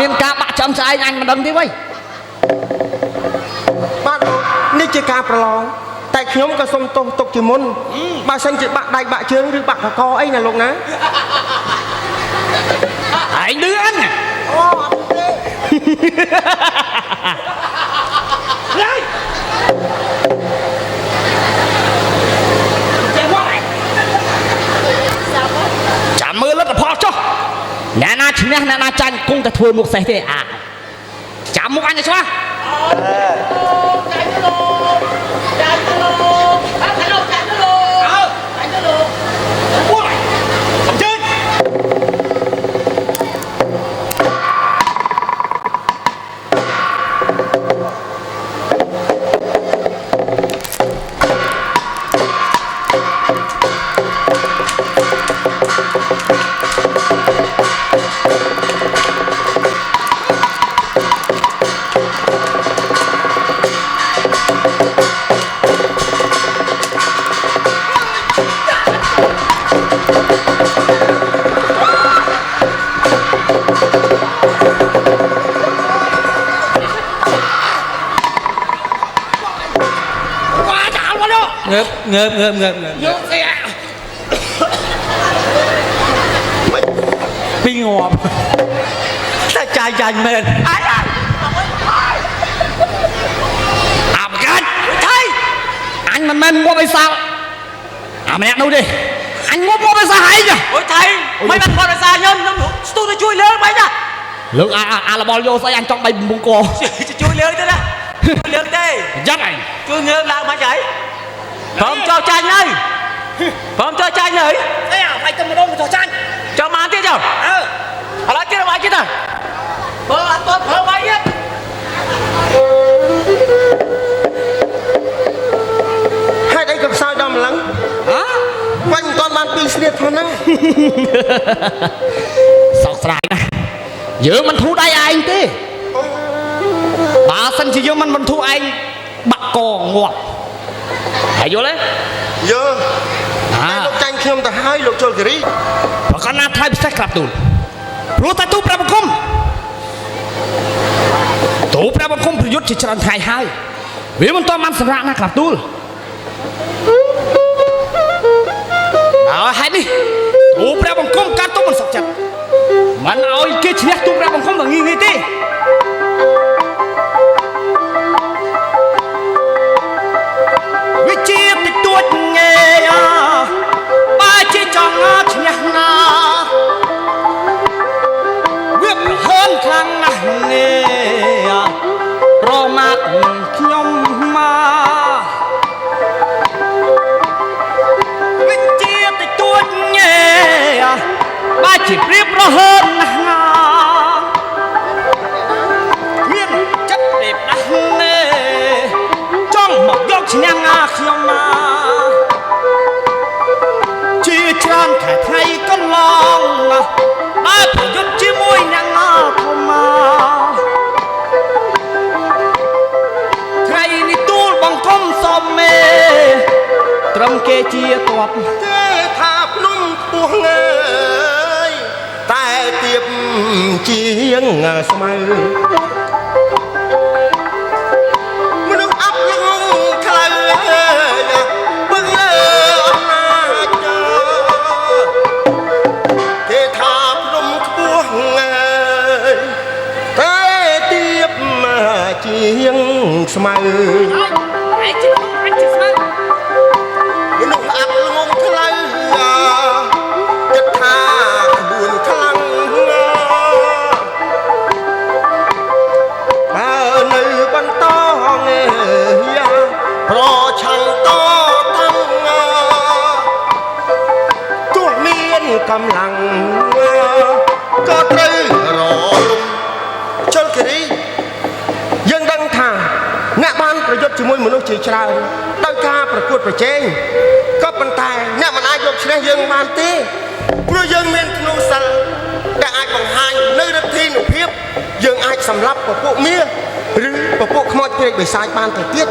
មានការបាក់ចំស្អែកអញមិនដឹងទេវ៉ៃបាទនេះជាការប្រឡងតែខ្ញុំក៏សុំទោសទុកជាមុនបើសិនជាបាក់ដៃបាក់ជើងឬបាក់កកអីណាលោកណាឯងឌឺអញអូអត់ទេហើយចាំមើលលទ្ធផលចុះអ្នកណាឈ្នះអ្នកណាចាញ់គង់តែធ្វើមុខសេះទេចាំមុខអញទៅឆ្លាស់ចាញ់ទៅលោកចាញ់ទៅលោកចាញ់ទៅលោកចាញ់ទៅលោកចាញ់ទៅលោកអូយអញ្ជើញងើបស្អីពីងាប់តែចាញ់មែនអាបកាច់ថៃអញមិនមែនងាប់អីសោអាម្នាក់នោះទេអញងាប់មកភាសាហៃចាអូយថៃមិនបានគាត់ភាសាខ្ញុំស្ទុះទៅជួយលើបាញ់ណាលើកអារបលយកស្អីអញចង់បីបំពង់កជួយលើទៅណាលើទេយ៉ាត់អញជួយងើបឡើងបាច់ហើយព្រមចោលចាញ់ហើយព្រមចោលចាញ់ហើយអីអាបាយទៅម្ដងចោលចាញ់ចោលមកទៀតចោលឥឡូវទៀតបាយទៀតណាបើអត់តប្រើបាយទៀតហេតុអីក៏ផ្សោយដល់ម្លឹងបាញ់មិនទាន់បានពីស្នៀតផងណាសោកស្ដាយណាស់យើងមិនធូរដៃឯងទេបើសិនជាយើងមិនធូរឯងបាក់កងាប់ហើយយល់ទេយល់តែលោកចាញ់ខ្ញុំទៅហើយលោកជលគិរីប្រកាសណាថ្លៃពិសេសក្រាបទូលព្រោះតែទូព្រះបង្គំប្រយុទ្ធជាច្រើនថ្ងៃហើយវាមិនទាន់បានសម្រាប់ណាក្រាបទូលហើយហេតុនេះទូព្រះបង្គំកាត់ទុកមិនសុខចិត្តមិនឲ្យគេឈ្នះទូព្រះបង្គំដល់ងាយទេវិជាតិចតួចងាយបើជាចង់ឈ្នះណាវាប្រហើនខ្លាំងណាស់នេះប្រមាថខ្ញុំមកវិជាតិចតួចងាយបើជាព្រៀបរហើនណាស់ណាមានចិត្តទេបណាស់នេះចង់មកយកឈ្នះណាខ្ញុំមកជាច្រើនខែថ្ងៃកន្លងណាដែលប្រយុទ្ធជាមួយអ្នកណាធំមកថ្ងៃនេះទូលបង្គំសុំមេត្រឹមគេជាតបទេថាភ្នំខ្ពស់ងើយតែទៀបជាងស្មៅមនុស្សអាប់លងខ្លៅពឹងលើអំណាចទេថាភ្នំខ្ពស់ងើយតែទៀបជាងស្មៅឯងជាស្មៅមនុស្សអាប់លងខ្លៅចិត្តថាក្បួនខ្លាំងបើនៅបន្តងាប្រឆាំងតតាំងទោះមានកម្លាំងក៏ត្រូវរលំជលគិរីយើងដឹងថាអ្នកបានប្រយុទ្ធជាមួយមនុស្សជាច្រើនដោយការប្រកួតប្រជែងក៏ប៉ុន្តែអ្នកមិនអាចយកឈ្នះយើងបានទេព្រោះយើងមានធ្នូសិលដែលអាចបង្ហាញនៅឫទ្ធានុភាពយើងអាចសម្លាប់ពពួកមាសឬពពួកខ្មោចព្រាយបិសាចបានទៅទៀត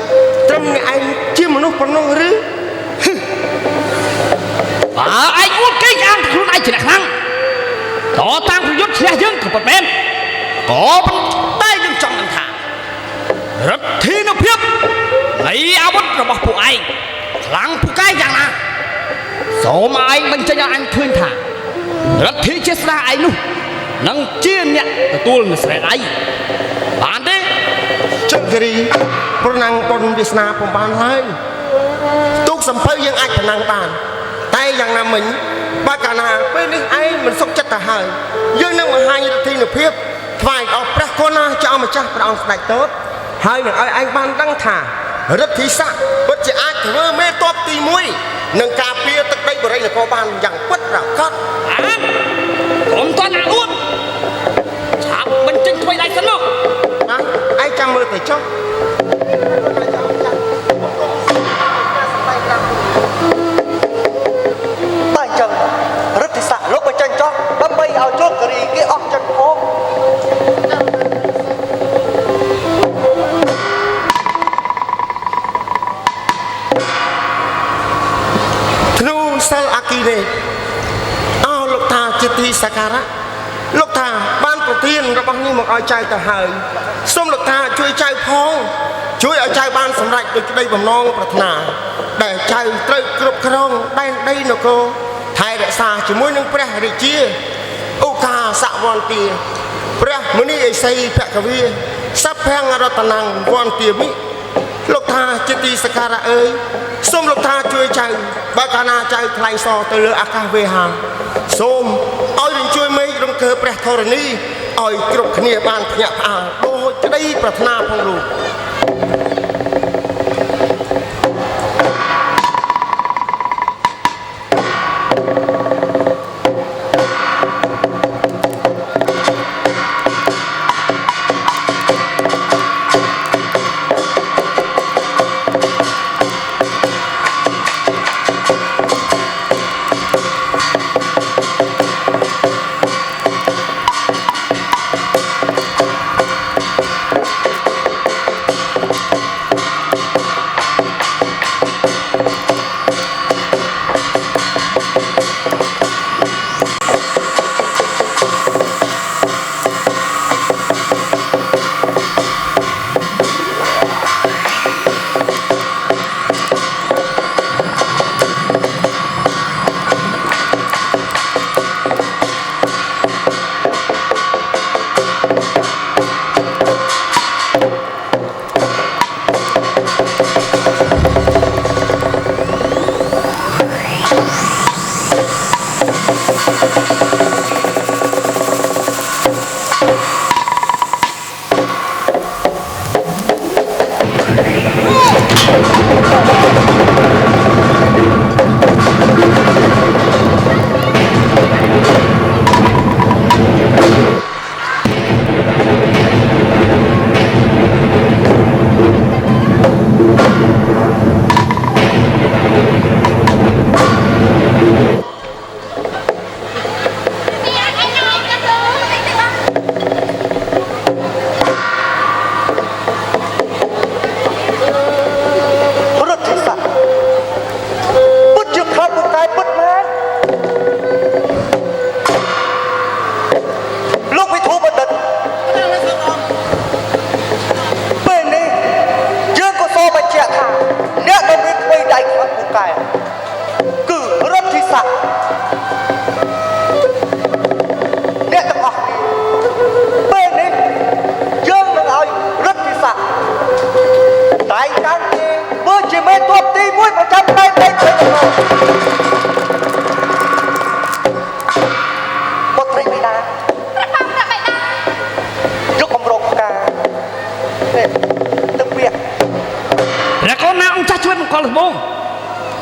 ត្រឹមអ្នកឯងជាមនុស្សប៉ុណ្ណោះឬបើឯងអួតគេអាងខ្លួនឯងជ្រះខ្លាំងតតាំងប្រយុទ្ធឈ្នះយើងក៏ពិតមែន ក៏ប៉ុន្តែយើងចង់ដឹងថារដ្ឋាភិបាលនៃអាវុធរបស់ពួកឯងខ្លាំងពូកែយ៉ាងណាសូមឯងបញ្ចេញឲ្យអញឃើញថារដ្ឋាភិបាលជាស្ដាឯងនោះនឹងជាអ្នកទទួលនូវស្រែដៃបានទេ ចុកគិរីប្រណាំងបុណ្យវាសនាពុំបានឡើយទូកសំភៅយើងអាចប្រណាំងបានតែយ៉ាងណាមិញបើកាលណាពេលនេះឯងមិនសុខចិត្តទៅហើយយើងនឹងបង្ហាញរដ្ឋាភិបាលថ្វាយអស់ព្រះគុណចោមម្ចាស់ព្រះអង្គស្ដេចទតហើយនឹងឲ្យឯងបានដឹងថារដ្ឋិស័កពិតជាអាចធ្វើមេតបទី1នឹងការពារទឹកដីបរិយានគរបានយ៉ាងពិតប្រាកដ កុំតន់អាអួតឆាប់បញ្ចេញថ្មីដៃសិនមក ឯងចាំមើលទៅចុះ តែអញ្ចឹងរដ្ឋិស័កលោកបញ្ចេញចោះដើម្បីឲ្យជោគគិរីគេអស់ចិត្តផង ធ្នូសិលអាគីរេអោលោកតាជាទីសក្ការៈលោកតាបានប្រទានរបស់នេះមកឲ្យចៅទៅហើយសូមលោកតាជួយចៅផងជួយឲ្យចៅបានសម្រេចដោយក្តីបំណងប្រាថ្នាដែលចៅត្រូវគ្រប់គ្រងដែនដីនគរថែរក្សាជាមួយនឹងព្រះរាជាឧកាសវន្ទាព្រះមុនីឥសីភគវីសព្ភាំងរតនំវន្ទាមិលោកតាជាទីសក្ការៈអើយសូមលោកតាជួយចៅបើកាលណាចៅថ្លែងសរទៅលើអាកាសវេហាសូមឲ្យនឹងជួយមេឃរំកើព្រះធរណីឲ្យគ្រប់គ្នាបានភ្ញាក់ផ្អើលដូចក្តីប្រាថ្នាផងលោក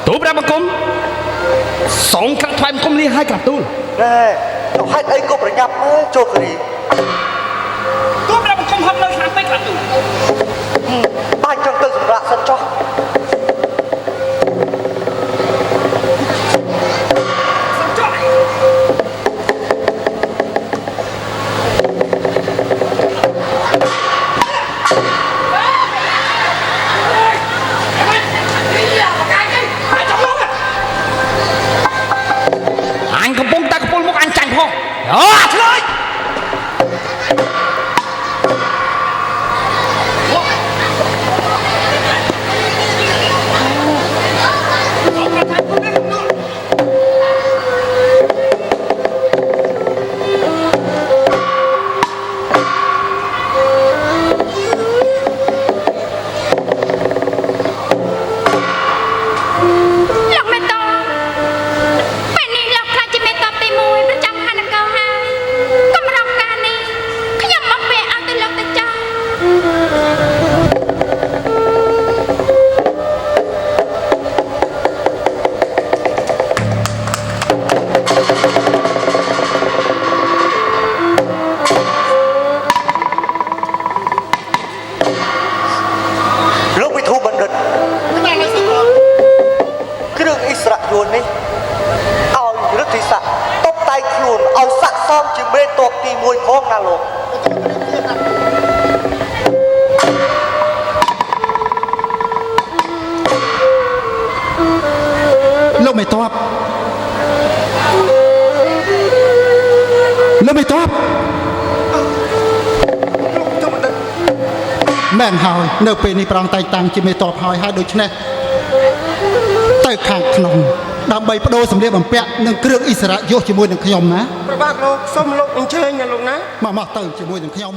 ទូព្រះបង្គំសូមក្រាបថ្វាយបង្គំលាឲ្យក្រាបទូលណែទៅហេតុអីក៏ប្រញាប់មើលចូលគិរីទូព្រះបង្គំហត់នៅឆ្នាំពេកក្រាបទូលបាច់ចង់ទៅសម្រាប់សិនចុះអូឆ្លើយ ខាងលោក លោកមិនតបលោកមិនតបមែនហើយនៅពេលនេះប្រងតែងតាំងជាមេតបហើយដូច្នេះទៅខាងក្នុងដើម្បីបដូរសម្លៀកបំពាក់និងគ្រឿងអិសរាជយុសជាមួយនឹងខ្ញុំណា ប្របាទលោកសូមលោកអញ្ជើញណាលោកណា មកទៅជាមួយនឹងខ្ញុំ